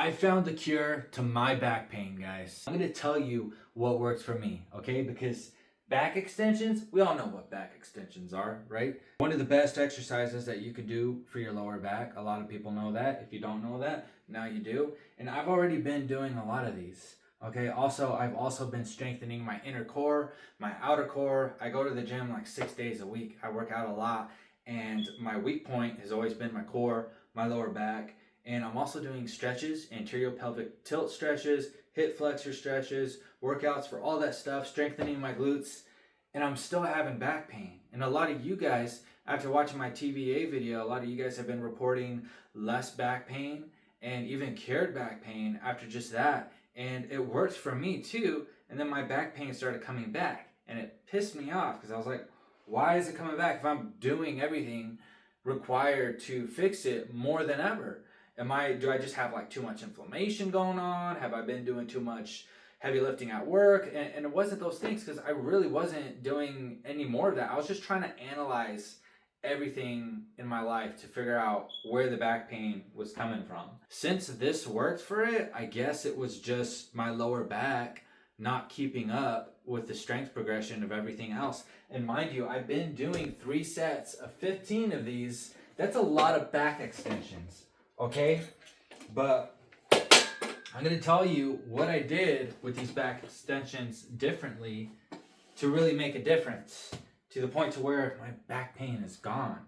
I found the cure to my back pain, guys. I'm gonna tell you what works for me, okay? Because back extensions, we all know what back extensions are, right? One of the best exercises that you could do for your lower back. A lot of people know that. If you don't know that, now you do. And I've already been doing a lot of these, okay? Also, I've also been strengthening my inner core, my outer core. I go to the gym like 6 days a week. I work out a lot. And my weak point has always been my core, my lower back. And I'm also doing stretches, anterior pelvic tilt stretches, hip flexor stretches, workouts for all that stuff, strengthening my glutes. And I'm still having back pain. And a lot of you guys, after watching my TVA video, a lot of you guys have been reporting less back pain and even cured back pain after just that. And it worked for me too. And then my back pain started coming back. And it pissed me off because I was like, why is it coming back if I'm doing everything required to fix it more than ever? Do I just have like too much inflammation going on? Have I been doing too much heavy lifting at work? And it wasn't those things, because I really wasn't doing any more of that. I was just trying to analyze everything in my life to figure out where the back pain was coming from. Since this worked for it, I guess it was just my lower back not keeping up with the strength progression of everything else. And mind you, I've been doing 3 sets of 15 of these. That's a lot of back extensions. Okay, but I'm going to tell you what I did with these back extensions differently to really make a difference, to the point to where my back pain is gone.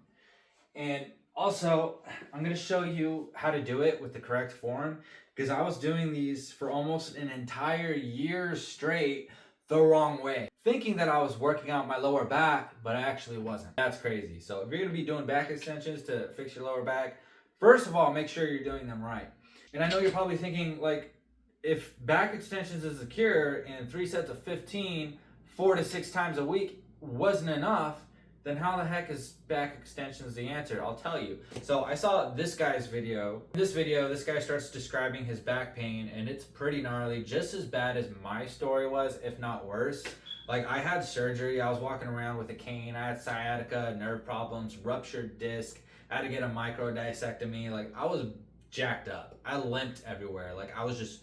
And also, I'm going to show you how to do it with the correct form, because I was doing these for almost an entire year straight the wrong way, thinking that I was working out my lower back, but I actually wasn't. That's crazy. So if you're going to be doing back extensions to fix your lower back, first of all, make sure you're doing them right. And I know you're probably thinking, like, if back extensions is the cure and 3 sets of 15, 4 to 6 times a week wasn't enough, then how the heck is back extensions the answer? I'll tell you. So I saw this guy's video. In this video, this guy starts describing his back pain, and it's pretty gnarly, just as bad as my story was, if not worse. Like, I had surgery. I was walking around with a cane. I had sciatica, nerve problems, ruptured disc. I had to get a micro discectomy. Like, I was jacked up. I limped everywhere. Like, I was just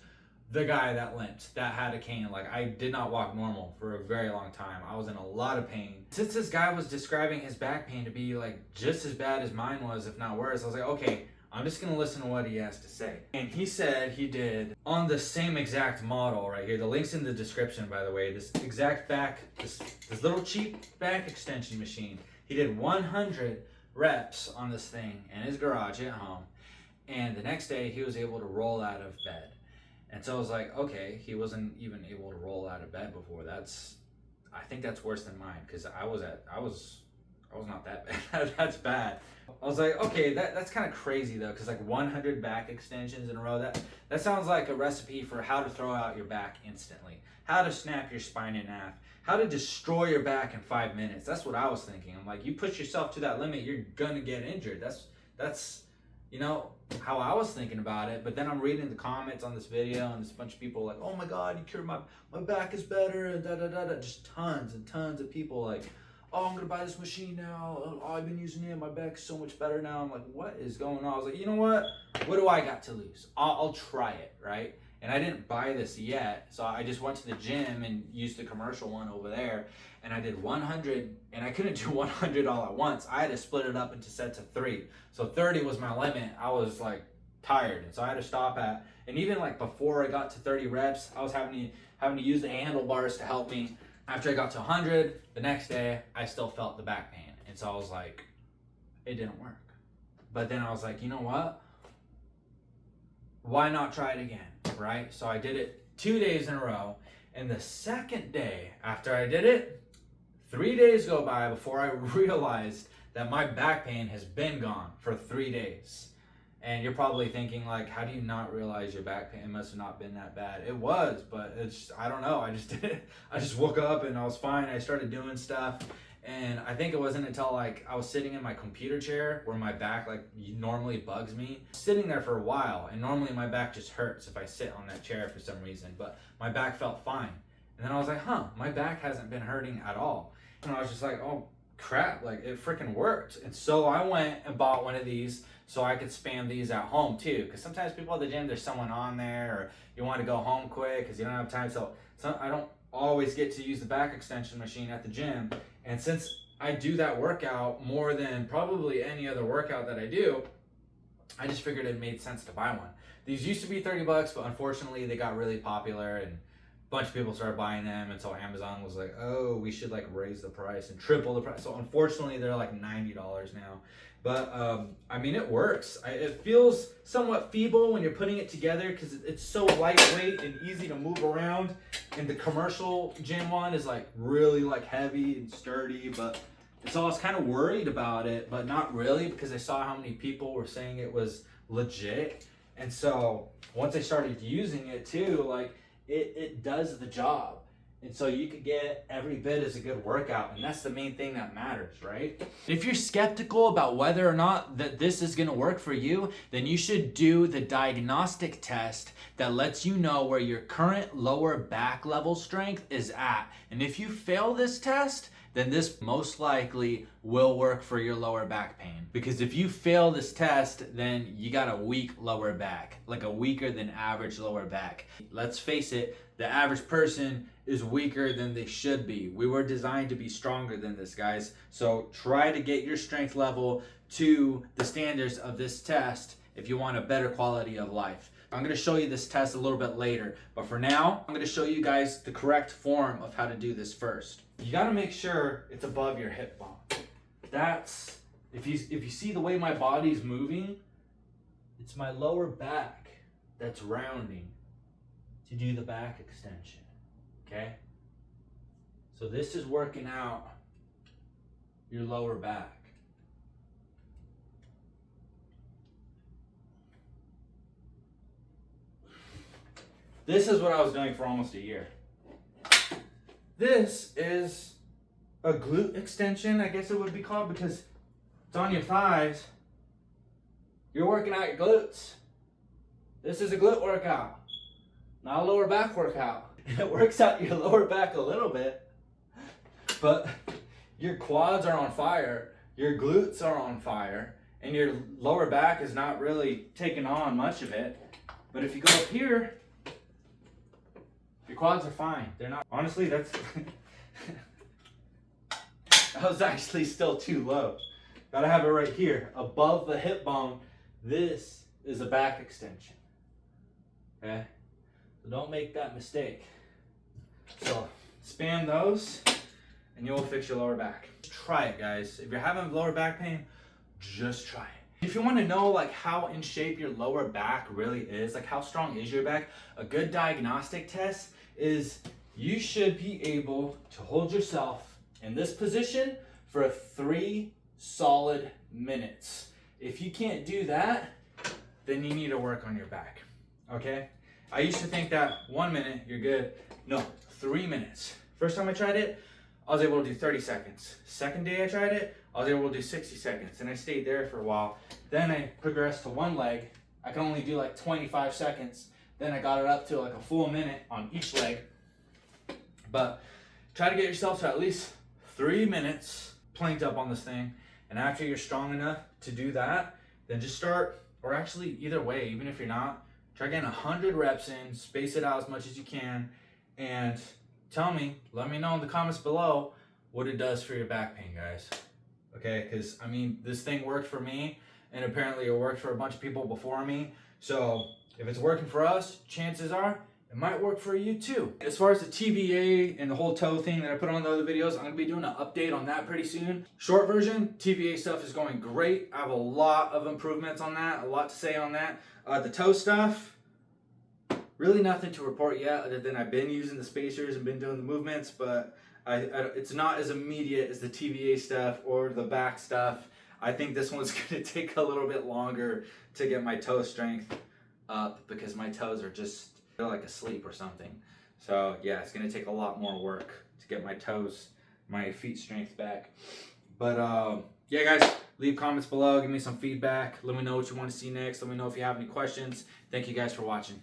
the guy that limped, that had a cane. Like, I did not walk normal for a very long time. I was in a lot of pain. Since this guy was describing his back pain to be like just as bad as mine was, if not worse, I was like, okay, I'm just gonna listen to what he has to say. And he said he did on the same exact model right here. The link's in the description, by the way. This exact back, this little cheap back extension machine. He did 100 reps on this thing in his garage at home. And the next day he was able to roll out of bed. And so I was like, okay, he wasn't even able to roll out of bed before. I think that's worse than mine, because I was not that bad. That's bad. I was like, okay, that's kind of crazy though, because like 100 back extensions in a row, that sounds like a recipe for how to throw out your back instantly, how to snap your spine in half, how to destroy your back in 5 minutes. That's what I was thinking. I'm like, you push yourself to that limit, you're gonna get injured. That's you know how I was thinking about it. But then I'm reading the comments on this video, and there's a bunch of people like, oh my god, you cured my back is better, da da da da. Just tons and tons of people like, oh, I'm gonna buy this machine now, oh, I've been using it, my back's so much better now. I'm like, what is going on? I was like, you know what do I got to lose? I'll try it, right? And I didn't buy this yet, so I just went to the gym and used the commercial one over there, and I did 100, and I couldn't do 100 all at once. I had to split it up into sets of 3. So 30 was my limit. I was like tired, and so I had to stop at, and even like before I got to 30 reps, I was having to use the handlebars to help me. After I got to 100, the next day, I still felt the back pain. And so I was like, it didn't work. But then I was like, you know what? Why not try it again, right? So I did it 2 days in a row. And the second day after I did it, 3 days go by before I realized that my back pain has been gone for 3 days. And you're probably thinking, like, how do you not realize your back pain must have not been that bad? It was, but I don't know. I just did it. I just woke up and I was fine. I started doing stuff. And I think it wasn't until like I was sitting in my computer chair where my back like normally bugs me. Sitting there for a while, and normally my back just hurts if I sit on that chair for some reason, but my back felt fine. And then I was like, my back hasn't been hurting at all. And I was just like, oh crap, like it freaking worked. And so I went and bought one of these so I could spam these at home too. Because sometimes people at the gym, there's someone on there, or you want to go home quick because you don't have time. So I don't always get to use the back extension machine at the gym. And since I do that workout more than probably any other workout that I do, I just figured it made sense to buy one. These used to be $30, but unfortunately they got really popular and a bunch of people started buying them, and so Amazon was like, oh, we should like raise the price and triple the price. So unfortunately they're like $90 now. But I mean, it works. It feels somewhat feeble when you're putting it together because it's so lightweight and easy to move around. And the commercial gym one is like really like heavy and sturdy, but so I was kind of worried about it, but not really, because I saw how many people were saying it was legit. And so once I started using it too, like it does the job. And so you could get every bit as a good workout, and that's the main thing that matters, right? If you're skeptical about whether or not that this is gonna work for you, then you should do the diagnostic test that lets you know where your current lower back level strength is at. And if you fail this test, then this most likely will work for your lower back pain. Because if you fail this test, then you got a weak lower back, like a weaker than average lower back. Let's face it, the average person is weaker than they should be. We were designed to be stronger than this, guys. So try to get your strength level to the standards of this test if you want a better quality of life. I'm gonna show you this test a little bit later, but for now, I'm gonna show you guys the correct form of how to do this first. You gotta make sure it's above your hip bone. That's, if you see the way my body's moving, it's my lower back that's rounding to do the back extension, okay? So this is working out your lower back. This is what I was doing for almost a year. This is a glute extension, I guess it would be called, because it's on your thighs. You're working out your glutes. This is a glute workout, not a lower back workout. And it works out your lower back a little bit, but your quads are on fire, your glutes are on fire, and your lower back is not really taking on much of it. But if you go up here, your quads are fine. They're not, honestly, that's, that was actually still too low. Gotta have it right here, above the hip bone. This is a back extension, okay? So don't make that mistake. So spam those and you'll fix your lower back. Try it, guys. If you're having lower back pain, just try it. If you want to know like how in shape your lower back really is, like how strong is your back, a good diagnostic test is you should be able to hold yourself in this position for 3 solid minutes. If you can't do that, then you need to work on your back, okay? I used to think that 1 minute, you're good. No, 3 minutes. First time I tried it, I was able to do 30 seconds. Second day I tried it, I was able to do 60 seconds, and I stayed there for a while. Then I progressed to one leg. I could only do like 25 seconds. Then I got it up to like a full minute on each leg. But try to get yourself to at least 3 minutes planked up on this thing. And after you're strong enough to do that, then just start, or actually either way, even if you're not, try getting 100 reps in, space it out as much as you can, and let me know in the comments below what it does for your back pain, guys. Okay, because I mean, this thing worked for me, and apparently it worked for a bunch of people before me. So if it's working for us, chances are it might work for you too. As far as the TVA and the whole toe thing that I put on the other videos, I'm gonna be doing an update on that pretty soon. Short version, TVA stuff is going great. I have a lot of improvements on that, a lot to say on that. The toe stuff, really nothing to report yet, other than I've been using the spacers and been doing the movements, but it's not as immediate as the TVA stuff or the back stuff. I think this one's gonna take a little bit longer to get my toe strength up because my toes are just, they're like asleep or something. So yeah, it's gonna take a lot more work to get my toes, my feet strength back. But yeah, guys, leave comments below, give me some feedback. Let me know what you want to see next. Let me know if you have any questions. Thank you guys for watching.